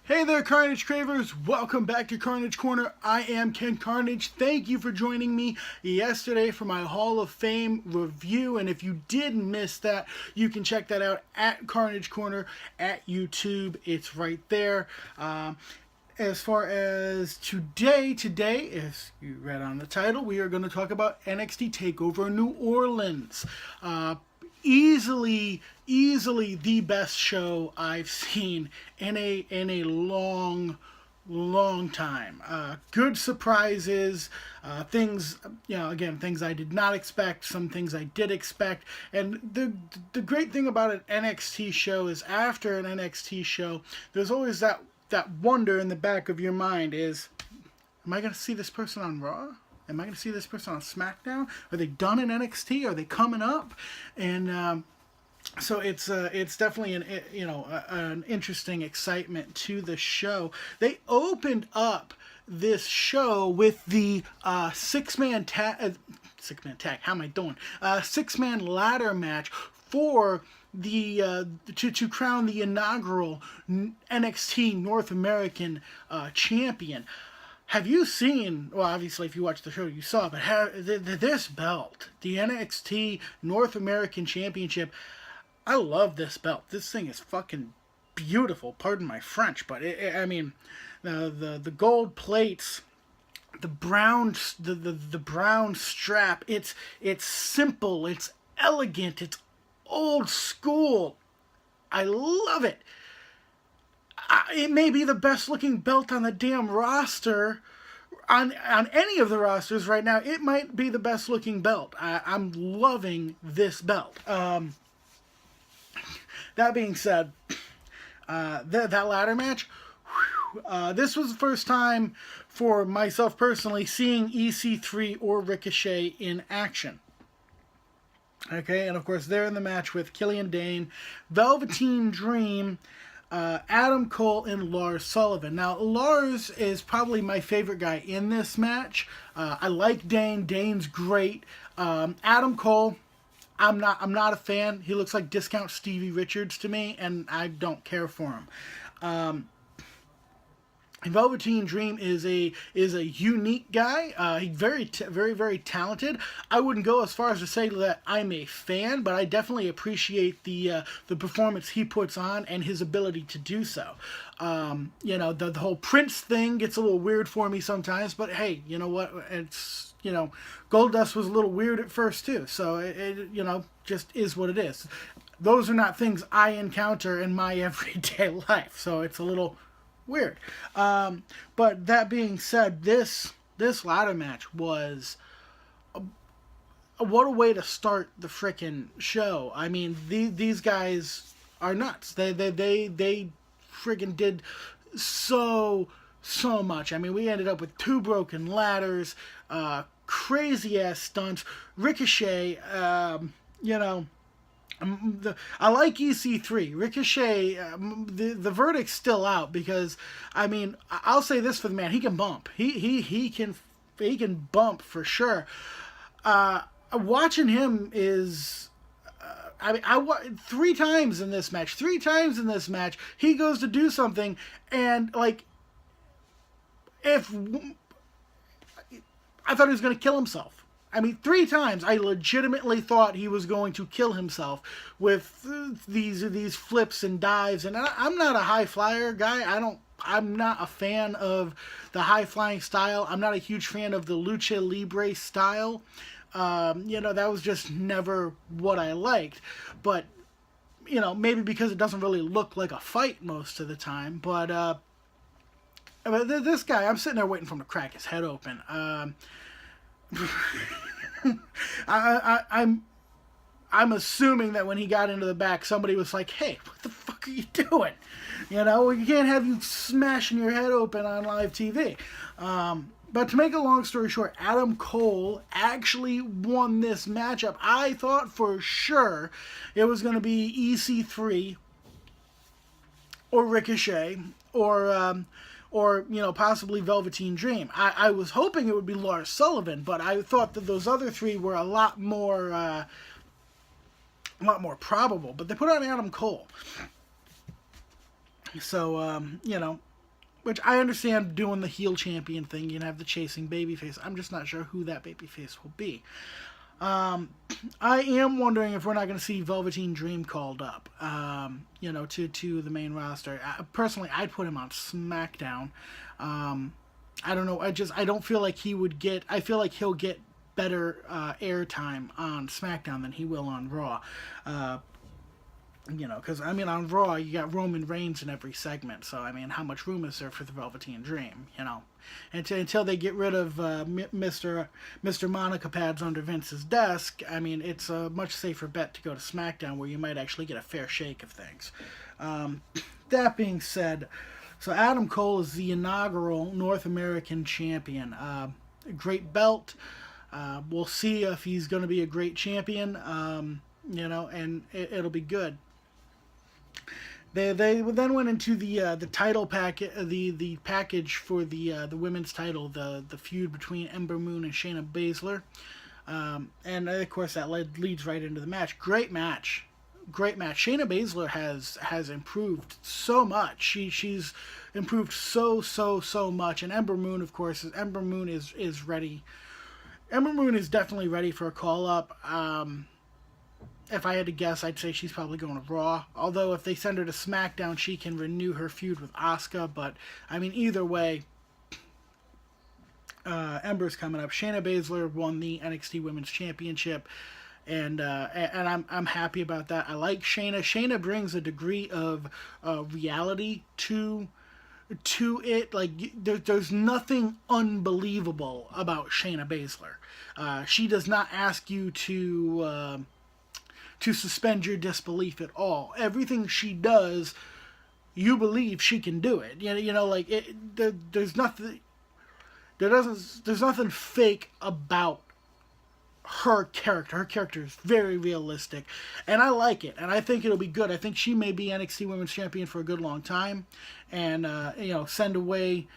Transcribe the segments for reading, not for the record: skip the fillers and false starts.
Hey there, Carnage Cravers! Welcome back to Carnage Corner. I am Ken Carnage. Thank you for joining me yesterday for my Hall of Fame review. And if you did miss that, you can check that out at Carnage Corner at YouTube. It's right there. As far as today, as you read on the title, we are going to talk about NXT Takeover New Orleans. Easily the best show I've seen in a long time. Good surprises, things, things I did not expect, some things I did expect. And the great thing about an NXT show is after an NXT show, there's always that wonder in the back of your mind is, am I going to see this person on Raw? Am I going to see this person on SmackDown? Are they done in NXT? Are they coming up? And so it's definitely an interesting excitement to the show. They opened up this show with the six-man tag. How am I doing? 6-man ladder match for the to crown the inaugural NXT North American champion. Have you seen, well, obviously if you watched the show you saw, but this belt, the NXT North American Championship, I love this belt. This thing is fucking beautiful, pardon my French, but the gold plates, the brown strap, it's simple, it's elegant, it's old school. I love it. It may be the best looking belt on the damn roster, on any of the rosters right now. It might be the best looking belt. I'm loving this belt. That being said, that ladder match, this was the first time for myself personally seeing EC3 or Ricochet in action. Okay, and of course they're in the match with Killian Dane, Velveteen Dream, Adam Cole, and Lars Sullivan. Now, Lars is probably my favorite guy in this match. I like Dane. Dane's great. Adam Cole, I'm not a fan. He looks like discount Stevie Richards to me, and I don't care for him. Velveteen Dream is a unique guy. He's very talented. I wouldn't go as far as to say that I'm a fan, but I definitely appreciate the performance he puts on and his ability to do so. The whole Prince thing gets a little weird for me sometimes, but hey, you know what? It's Goldust was a little weird at first too, so it just is what it is. Those are not things I encounter in my everyday life, so it's a little weird. But that being said, this ladder match was what a way to start the frickin' show. I mean, these guys are nuts. They friggin' did so much. I mean, we ended up with 2 broken ladders, crazy ass stunts. Ricochet, I like EC3. Ricochet, the verdict's still out because, I mean, I'll say this for the man: he can bump. He can bump for sure. Watching him is, three times in this match, he goes to do something, and like, if I thought he was going to kill himself. I mean, 3 times I legitimately thought he was going to kill himself with these flips and dives. And I'm not a high flyer guy. I'm not a fan of the high flying style. I'm not a huge fan of the lucha libre style. That was just never what I liked. But maybe because it doesn't really look like a fight most of the time. But this guy, I'm sitting there waiting for him to crack his head open. I'm assuming that when he got into the back, somebody was like, "Hey, what the fuck are you doing? You can't have you smashing your head open on live TV." But to make a long story short, Adam Cole actually won this matchup. I thought for sure it was going to be EC3 or Ricochet or possibly Velveteen Dream. I was hoping it would be Lars Sullivan, but I thought that those other 3 were a lot more probable. But they put on Adam Cole. So, which I understand doing the heel champion thing. You can have the chasing babyface. I'm just not sure who that babyface will be. I am wondering if we're not going to see Velveteen Dream called up, to the main roster. Personally, I'd put him on SmackDown. I don't know. I don't feel like he would get. I feel like he'll get better airtime on SmackDown than he will on Raw. Because on Raw you got Roman Reigns in every segment, so how much room is there for the Velveteen Dream? Until they get rid of Mr. Monica Pads under Vince's desk, it's a much safer bet to go to SmackDown, where you might actually get a fair shake of things. That being said, so Adam Cole is the inaugural North American champion. Great belt. We'll see if he's going to be a great champion. And it'll be good. They then went into the title packet, the package for the women's title, the feud between Ember Moon and Shayna Baszler, and of course that leads right into the match. Great match. Shayna Baszler has improved so much. She's improved so much, and Ember Moon, of course, is ready. Ember Moon is definitely ready for a call up. If I had to guess, I'd say she's probably going to Raw. Although if they send her to SmackDown, she can renew her feud with Asuka. But either way, Ember's coming up. Shayna Baszler won the NXT Women's Championship, and I'm happy about that. I like Shayna. Shayna brings a degree of reality to it. Like there's nothing unbelievable about Shayna Baszler. She does not ask you to suspend your disbelief at all. Everything she does, you believe she can do it. There's nothing. There's nothing fake about her character. Her character is very realistic, and I like it. And I think it'll be good. I think she may be NXT Women's Champion for a good long time, and send away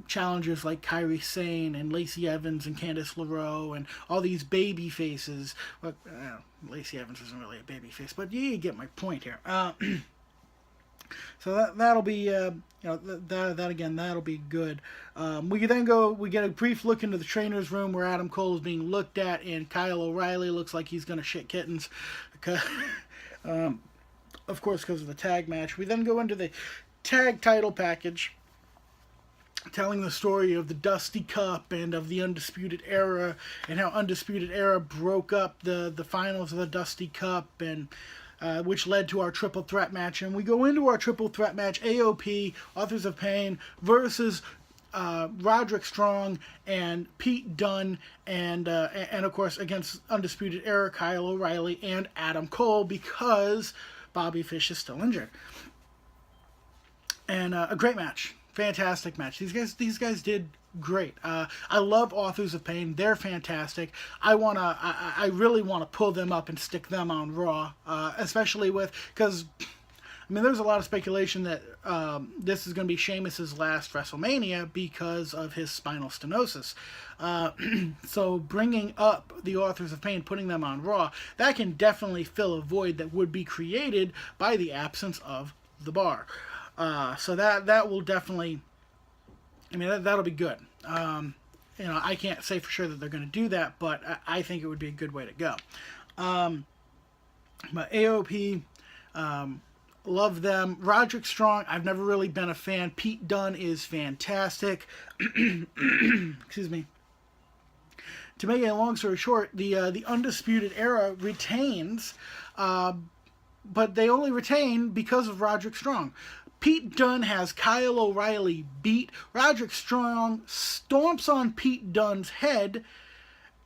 challengers like Kairi Sane and Lacey Evans and Candice LeRae and all these baby faces. But Lacey Evans isn't really a baby face, but you get my point here. So that'll be that'll be good. We get a brief look into the trainer's room where Adam Cole is being looked at, and Kyle O'Reilly looks like he's gonna shit kittens, because, of course, because of the tag match. We then go into the tag title package, telling the story of the Dusty Cup and of the Undisputed Era, and how Undisputed Era broke up the finals of the Dusty Cup, and which led to our triple threat match. And we go into our triple threat match: AOP, Authors of Pain, versus Roderick Strong and Pete Dunne, and of course against Undisputed Era, Kyle O'Reilly and Adam Cole, because Bobby Fish is still injured. And a great match. Fantastic match. These guys did great. I love Authors of Pain. They're fantastic. I really want to pull them up and stick them on Raw, especially because there's a lot of speculation that this is going to be Sheamus's last WrestleMania because of his spinal stenosis. So bringing up the Authors of Pain, putting them on Raw, that can definitely fill a void that would be created by the absence of the Bar. So that will definitely, that'll be good. I can't say for sure that they're going to do that, but I think it would be a good way to go. But AOP, love them. Roderick Strong, I've never really been a fan. Pete Dunne is fantastic. Excuse me. To make a long story short, the Undisputed Era retains, but they only retain because of Roderick Strong. Pete Dunne has Kyle O'Reilly beat. Roderick Strong stomps on Pete Dunne's head,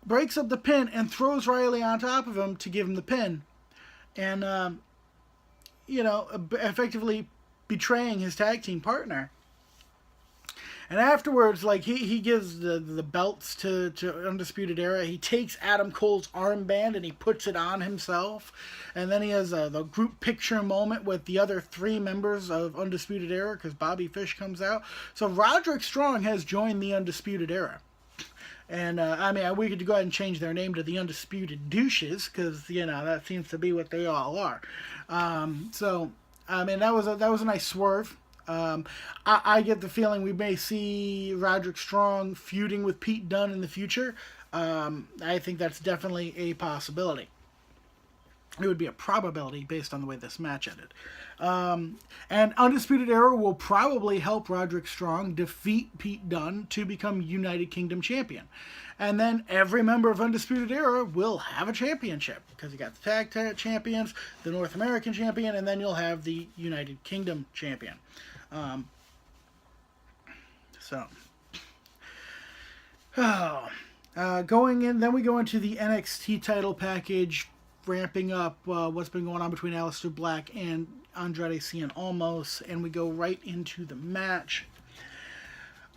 breaks up the pin, and throws Riley on top of him to give him the pin. And, effectively betraying his tag team partner. And afterwards, he gives the belts to Undisputed Era. He takes Adam Cole's armband and he puts it on himself. And then he has the group picture moment with the other 3 members of Undisputed Era, because Bobby Fish comes out. So Roderick Strong has joined the Undisputed Era. And, we could go ahead and change their name to the Undisputed Douches, because, that seems to be what they all are. That was a nice swerve. I get the feeling we may see Roderick Strong feuding with Pete Dunne in the future. I think that's definitely a possibility. It would be a probability based on the way this match ended. And Undisputed Era will probably help Roderick Strong defeat Pete Dunne to become United Kingdom champion. And then every member of Undisputed Era will have a championship because you got the tag champions, the North American champion, and then you'll have the United Kingdom champion. So, going in, then we go into the NXT title package, ramping up what's been going on between Aleister Black and Andrade Cien Almos, and we go right into the match.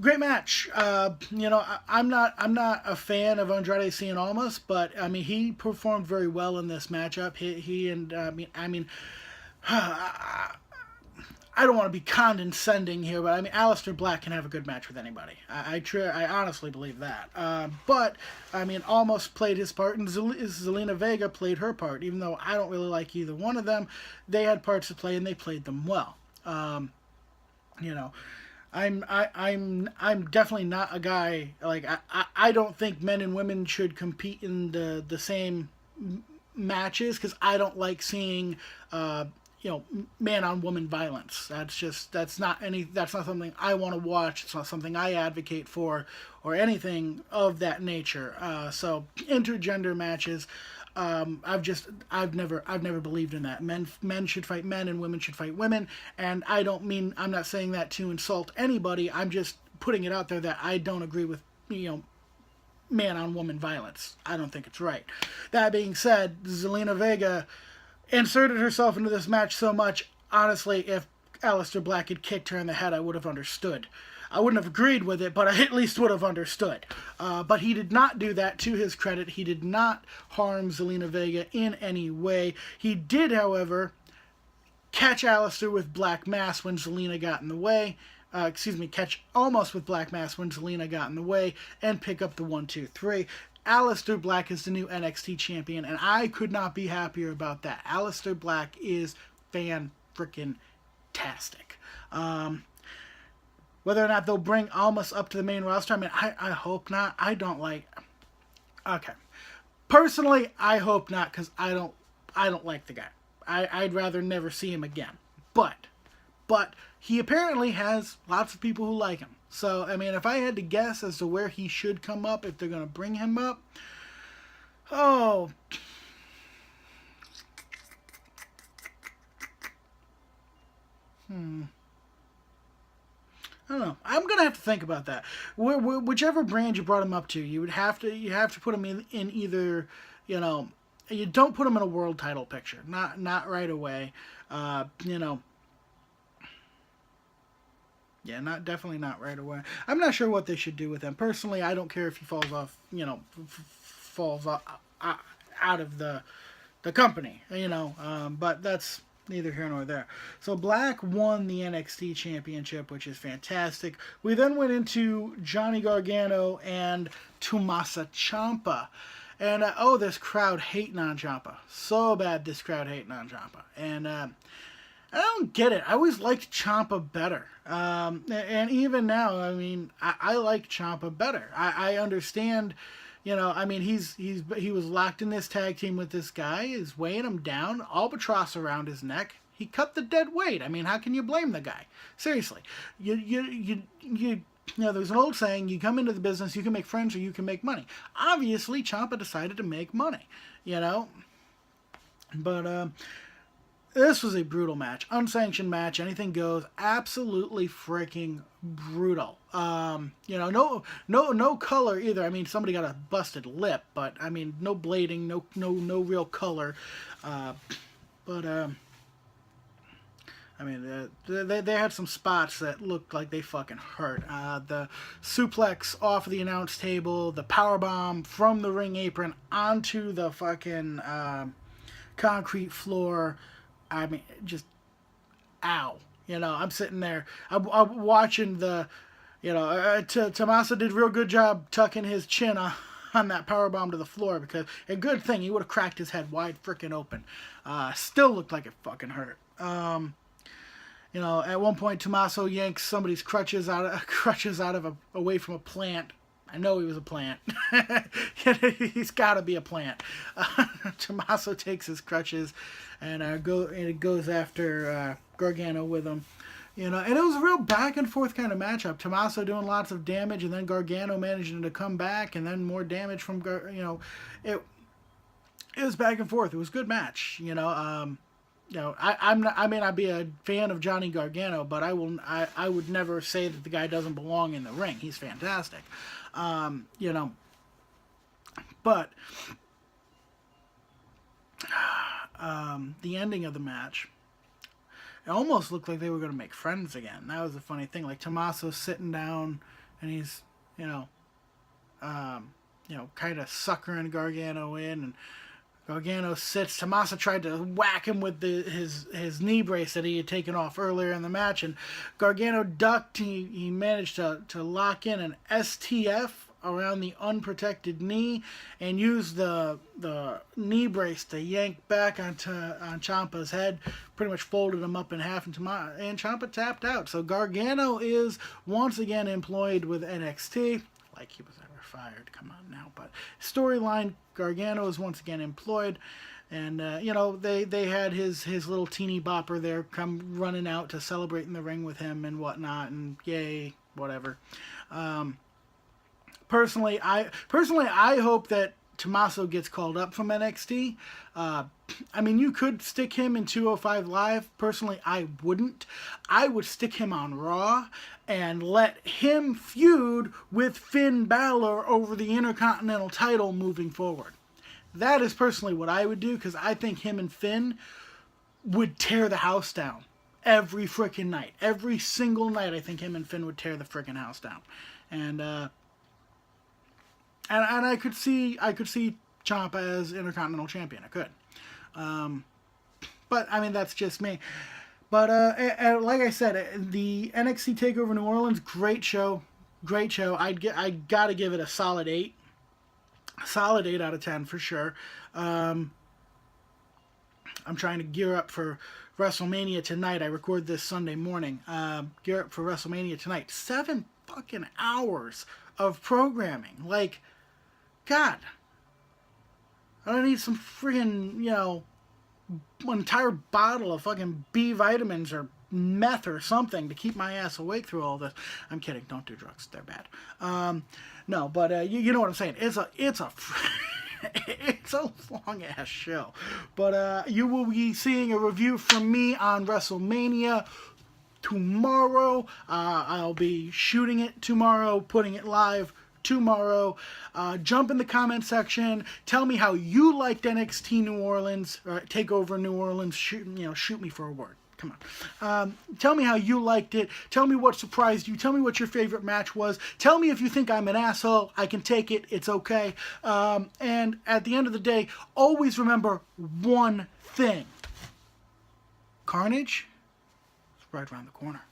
Great match. I'm not a fan of Andrade Cien Almos, but I mean he performed very well in this matchup. He and I don't want to be condescending here, but I mean, Aleister Black can have a good match with anybody. I honestly believe that. But, I mean, Almost played his part, and Zelina Vega played her part. Even though I don't really like either one of them, they had parts to play, and they played them well. I'm definitely not a guy, like, I don't think men and women should compete in the same matches, because I don't like seeing, man on woman violence. That's not something I want to watch. It's not something I advocate for or anything of that nature. So intergender matches, I've never believed in that. Men should fight men and women should fight women. And I'm not saying that to insult anybody. I'm just putting it out there that I don't agree with, man on woman violence. I don't think it's right. That being said, Zelina Vega inserted herself into this match so much, honestly, if Aleister Black had kicked her in the head, I would have understood. I wouldn't have agreed with it, but I at least would have understood. But he did not do that, to his credit. He did not harm Zelina Vega in any way. He did, however, catch Aleister with Black Mass when Zelina got in the way. Catch Almost with Black Mass when Zelina got in the way, and pick up the 1-2-3. Aleister Black is the new NXT champion, and I could not be happier about that. Aleister Black is fan-frickin-tastic. Whether or not they'll bring Almas up to the main roster, I mean, I hope not. I don't like... Okay. Personally, I hope not, because I don't like the guy. I'd rather never see him again. But he apparently has lots of people who like him. So, I mean, if I had to guess as to where he should come up, if they're going to bring him up, I don't know. I'm going to have to think about that. Whichever brand you brought him up to, you have to put him in either, you don't put him in a world title picture. Not right away. Yeah, definitely not right away. I'm not sure what they should do with him. Personally, I don't care if he falls off, out of the company, but that's neither here nor there. So Black won the NXT Championship, which is fantastic. We then went into Johnny Gargano and Tommaso Ciampa. And, this crowd hating on Ciampa. So bad, this crowd hating on Ciampa. And, I don't get it. I always liked Ciampa better. And even now, I mean, I like Ciampa better. I understand, he was locked in this tag team with this guy, is weighing him down, albatross around his neck. He cut the dead weight. I mean, how can you blame the guy? Seriously. There's an old saying, you come into the business, you can make friends or you can make money. Obviously, Ciampa decided to make money, But, this was a brutal match. Unsanctioned match. Anything goes. Absolutely freaking brutal. No color either. I mean, somebody got a busted lip, but I mean, no blading, no real color. They had some spots that looked like they fucking hurt. The suplex off of the announce table, the powerbomb from the ring apron onto the fucking concrete floor. I mean, just, ow. I'm sitting there. I'm watching Tamasa did a real good job tucking his chin on that powerbomb to the floor, because a good thing, he would have cracked his head wide freaking open. Still looked like it fucking hurt. You know, at one point, Tommaso yanks somebody's crutches away from a plant. I know he was a plant. He's got to be a plant. Tommaso takes his crutches and it goes after Gargano with him. You know, and it was a real back and forth kind of matchup. Tommaso doing lots of damage, and then Gargano managing to come back, and then more damage from it was back and forth. It was a good match. I may not be a fan of Johnny Gargano, but I would never say that the guy doesn't belong in the ring. He's fantastic. But the ending of the match, it almost looked like they were going to make friends again. That was a funny thing. Like, Tommaso's sitting down, and he's, kind of suckering Gargano in, and Gargano sits. Tamasa tried to whack him with his knee brace that he had taken off earlier in the match, and Gargano ducked. He managed to lock in an STF around the unprotected knee and used the knee brace to yank back on Ciampa's head. Pretty much folded him up in half, and Ciampa tapped out. So Gargano is once again employed with NXT. Like he was ever fired. Come on now. But storyline, Gargano is once again employed. And, they had his little teeny bopper there come running out to celebrate in the ring with him and whatnot. And yay, whatever. Personally, I hope that Tommaso gets called up from NXT. You could stick him in 205 Live. Personally, I wouldn't. I would stick him on Raw and let him feud with Finn Balor over the Intercontinental title moving forward. That is personally what I would do, because I think him and Finn would tear the house down every freaking night. Every single night, I think him and Finn would tear the freaking house down. And I could see Ciampa as Intercontinental Champion. I could. But that's just me. But like I said, the NXT Takeover New Orleans, great show. I gotta give it a solid 8. Solid 8 out of 10 for sure. I'm trying to gear up for WrestleMania tonight. I record this Sunday morning. Gear up for WrestleMania tonight. 7 fucking hours of programming. Like, God, I don't need some friggin', an entire bottle of fucking B vitamins or meth or something to keep my ass awake through all this. I'm kidding. Don't do drugs. They're bad. No, but you know what I'm saying. It's a it's a long ass show. But you will be seeing a review from me on WrestleMania tomorrow. I'll be shooting it tomorrow, putting it live tomorrow. Jump in the comment section. Tell me how you liked NXT New Orleans, or Takeover New Orleans. Shoot me for a word. Come on. Tell me how you liked it. Tell me what surprised you. Tell me what your favorite match was. Tell me if you think I'm an asshole. I can take it. It's okay. And at the end of the day, always remember one thing. Carnage is right around the corner.